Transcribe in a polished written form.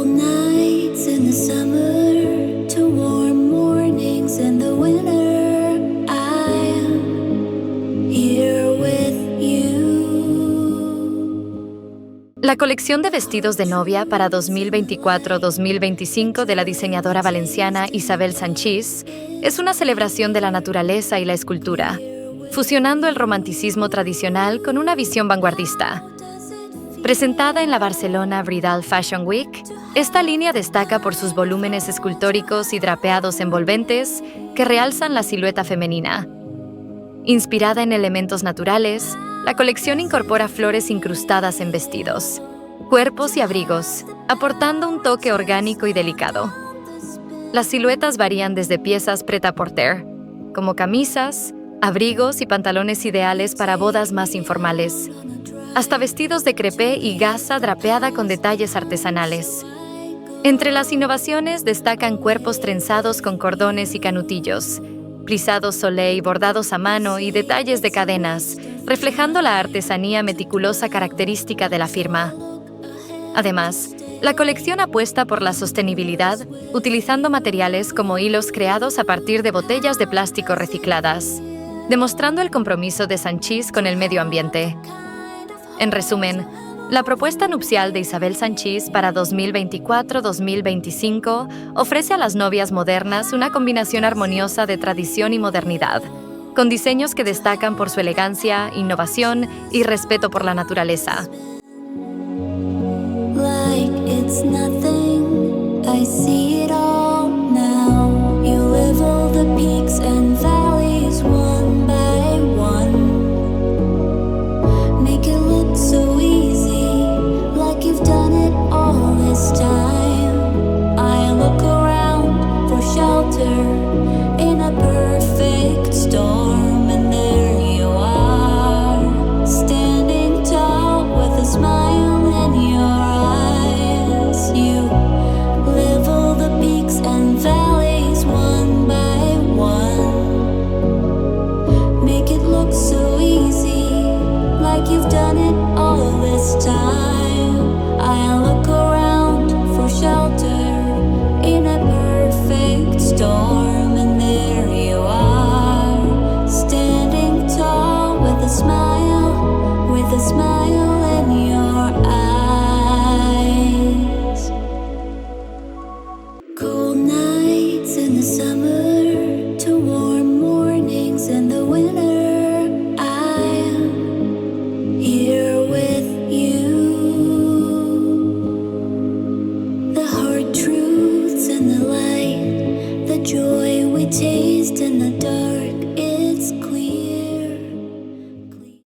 Cold nights in the summer to warm mornings in the winter. I am here with you. La colección de vestidos de novia para 2024-2025 de la diseñadora valenciana ISABEL SANCHIS es una celebración de la naturaleza y la escultura, fusionando el romanticismo tradicional con una visión vanguardista. Presentada en la Barcelona Bridal Fashion Week, esta línea destaca por sus volúmenes escultóricos y drapeados envolventes que realzan la silueta femenina. Inspirada en elementos naturales, la colección incorpora flores incrustadas en vestidos, cuerpos y abrigos, aportando un toque orgánico y delicado. Las siluetas varían desde piezas prêt-à-porter, como camisas, abrigos y pantalones ideales para bodas más informales, hasta vestidos de crepé y gasa drapeada con detalles artesanales. Entre las innovaciones destacan cuerpos trenzados con cordones y canutillos, plisados soleil bordados a mano y detalles de cadenas, reflejando la artesanía meticulosa característica de la firma. Además, la colección apuesta por la sostenibilidad, utilizando materiales como hilos creados a partir de botellas de plástico recicladas, demostrando el compromiso de SANCHIS con el medio ambiente. En resumen, la propuesta nupcial de ISABEL SANCHIS para 2024-2025 ofrece a las novias modernas una combinación armoniosa de tradición y modernidad, con diseños que destacan por su elegancia, innovación y respeto por la naturaleza. Like it's nothing, I see it all now. You level the peaks and valleys one by one. Make it look so easy, like you've done it all this time. I look around for shelter in a perfect storm, and there you are, standing tall with a smile in your eyes. You level the peaks and valleys one by one. Make it look so easy, like you've done it all this time. I look around for shelter in a perfect storm, and there you are, standing tall with a smile in your eyes. Cold nights in the summer to warm mornings in the winter. I am here with you. The hard truths in the light, the joy we taste in the dark.